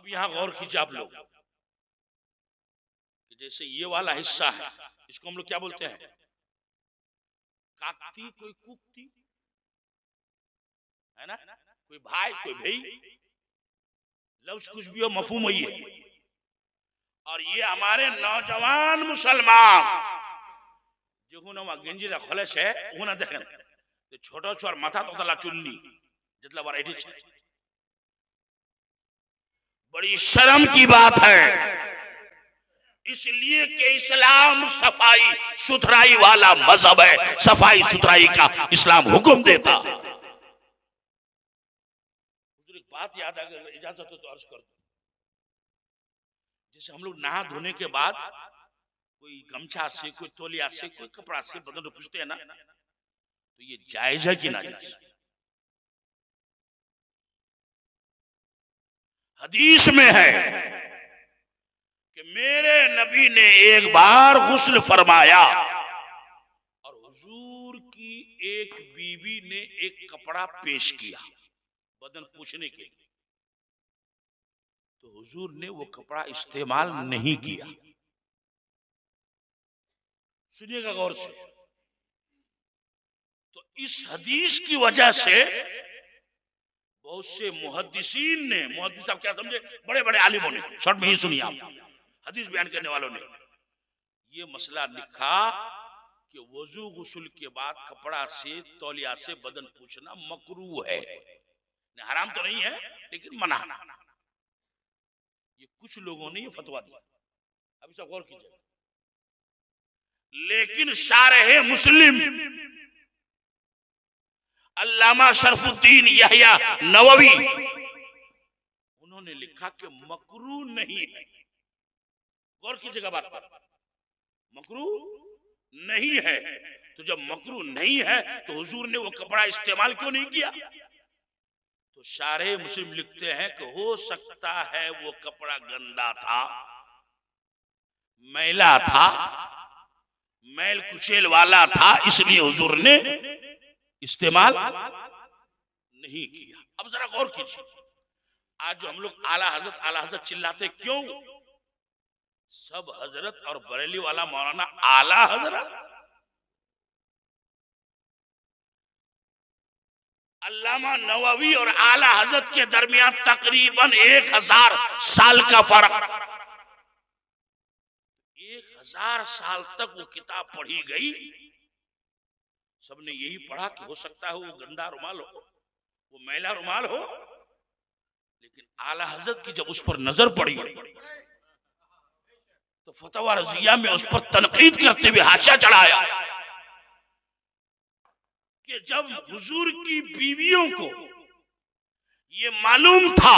अब यहां गौर कीजिए आप लोग कि जैसे ये वाला हिस्सा है, इसको हम लोग क्या बोलते हैं? काकती, कोई कुकती, है ना? कोई भाई, कोई भाई, लफ्ज कुछ भी हो, मफहूम वही है। और ये हमारे नौजवान मुसलमान जो गंजीरा खलेस है वो ना देखें तो छोटा छोर माथा तोतला चुल्ली जितना बार एटी छे। बड़ी शर्म की बात है, इसलिए कि इस्लाम सफाई सुथराई वाला मजहब है, सफाई सुथराई का इस्लाम हुक्म देता। एक बात याद अगर इजाजत हो तो अर्ज कर दो, जैसे हम लोग नहा धोने के बाद कोई गमछा से, कोई तौलिया से, कोई कपड़ा से बदन पूछते हैं ना, तो ये जायज है कि ना जायज? हदीस में है कि मेरे नबी ने एक बार गुस्ल फरमाया और हुजूर की एक बीवी ने एक कपड़ा पेश किया बदन पूछने के लिए, तो हुजूर ने वो कपड़ा इस्तेमाल नहीं किया। सुनिएगा गौर से। तो इस हदीस की वजह से बहुत से मुहद्दिसीन ने, मुहद्दिस आप क्या समझे, बड़े बड़े आलिमों ने, शॉर्ट में ही सुनिए आप, हदीस बयान करने वालों ने ये मसला लिखा कि वजू गुस्ल के बाद कपड़ा से, तौलिया से बदन पूछना मकरूह है, हराम तो नहीं है लेकिन मना। ये कुछ लोगों ने ये फतवा दिया, अभी सब गौर कीजिए। लेकिन शारह मुस्लिम अल्लामा शरफुद्दीन यहया नववी उन्होंने लिखा कि मकरूह नहीं है। गौर कीजिएगा बात पर, मकरूह नहीं है। तो जब मकरूह नहीं है तो हुजूर ने वो कपड़ा इस्तेमाल क्यों नहीं किया? तो शारह मुस्लिम लिखते हैं कि हो सकता है वो कपड़ा गंदा था, मैला था, मैल कुचेल वाला था, इसलिए हुजूर ने इस्तेमाल नहीं किया। अब जरा गौर कीजिए, आज जो हम लोग आला हजरत चिल्लाते क्यों? सब हजरत और बरेली वाला मौलाना आला हजरत, अल्लामा नववी और आला हजरत के दरमियान तकरीबन 1000 साल का फर्क। 1000 साल तक वो किताब पढ़ी गई, सबने यही पढ़ा कि हो सकता है वो गंदा रुमाल हो, वो मैला रुमाल हो, लेकिन आला हजरत की जब उस पर नजर पड़ी तो फतवा रजिया में उस पर तनकीद करते हुए हाशिया चढ़ाया कि जब हुजूर की बीवियों को ये मालूम था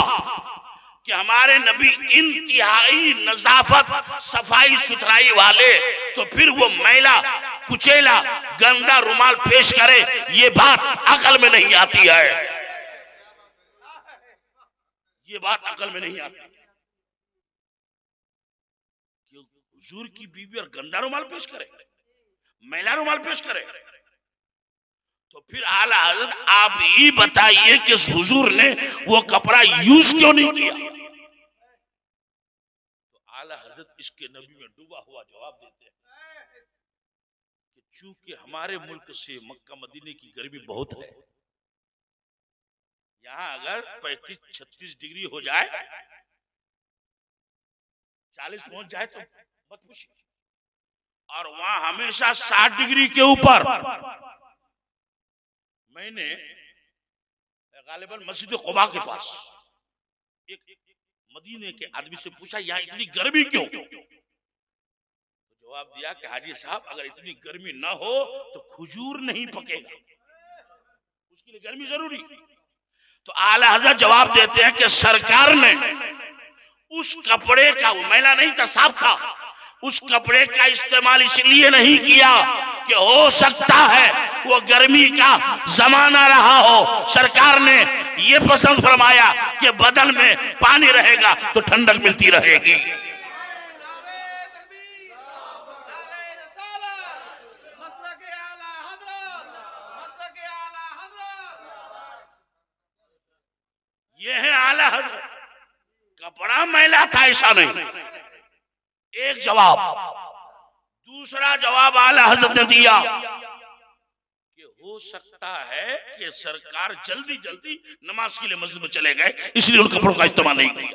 कि हमारे नबी इंतहाई नजाफत सफाई सुथराई वाले, तो फिर वो मैला कुचेला गंदा रुमाल पेश करे, ये बात अकल में नहीं आती है, ये बात अकल में नहीं आती। हुजूर की बीवी और गंदा रुमाल पेश करे, मैला रुमाल पेश करे, तो फिर आला हजरत आप ही बताइए कि हुजूर ने वो कपड़ा यूज क्यों नहीं किया? तो आला हजरत इसके नबी में डूबा हुआ जवाब देते हैं कि चूंकि हमारे मुल्क से मक्का मदीने की गर्मी बहुत है, यहाँ अगर 35-36 डिग्री हो जाए, 40 पहुंच जाए तो मत पूछिए, और वहां हमेशा 60 डिग्री के ऊपर। मैंने गालिबन मस्जिद कुबा के पास एक मदीने के आदमी से पूछा यहाँ इतनी गर्मी क्यों? तो जवाब दिया कि हाजी साहब अगर इतनी गर्मी ना हो तो खजूर नहीं पकेगा, उसके लिए गर्मी जरूरी। तो आला हज़रत जवाब देते हैं कि सरकार ने उस कपड़े का, वो मैला नहीं था, साफ था, उस कपड़े का इस्तेमाल इसलिए नहीं किया कि हो सकता है वो गर्मी का जमाना रहा हो, सरकार ने ये पसंद फरमाया कि बदन में पानी रहेगा तो ठंडक मिलती रहेगी। ये है आला हज़रत। कपड़ा जहां महिला था ऐसा नहीं। एक जवाब। दूसरा जवाब आला हजरत ने दिया कि हो सकता है कि सरकार जल्दी जल्दी नमाज के लिए मस्जिद में चले गए, इसलिए उन कपड़ों का इस्तेमाल नहीं किया।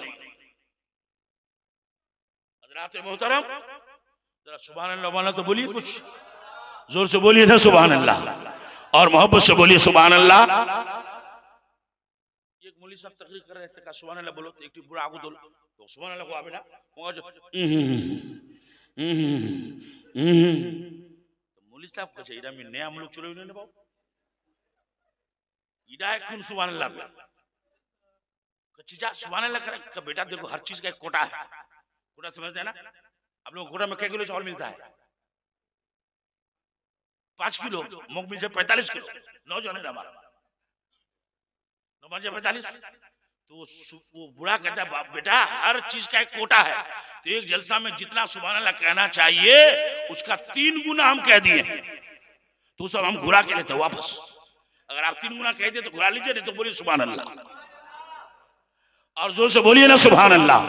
हज़रात मोहतरम, जरा सुभान अल्लाह वाला तो बोलिए, कुछ जोर से बोलिए ना सुभान अल्लाह, और मोहब्बत से बोलिए सुभान अल्लाह। एक मौलवी साहब तकरीर कर रहे थे, कहा सुभान अल्लाह बोलो, तो एक बुरा आगू दो तो सुभान अल्लाह को आवे ना तो मौलवी साहब को चाहिए मैं नया हम लोग चलो इन्होंने बाबू इडा है कौन सुभान अल्लाह पे कच्चा सुभान अल्लाह का बेटा देखो, हर चीज का एक कोटा है। कोटा समझते हैं ना आप लोग? कोटा में क्या किलो चावल मिलता है? 5 किलो। मूंग मिल जाए 45 किलो। नौजवान है हमारा, 45। तो वो बुढ़ा कहता है बेटा हर चीज का एक कोटा है, तो एक जलसा में जितना सुभान अल्लाह कहना चाहिए उसका 3 गुना हम कह दिए, तो सब हम घुरा के लेते वापस। अगर आप 3 गुना कह दिए तो घुरा लीजिए, नहीं तो बोलिए सुभान अल्लाह, और जोर से बोलिए ना सुभान अल्लाह।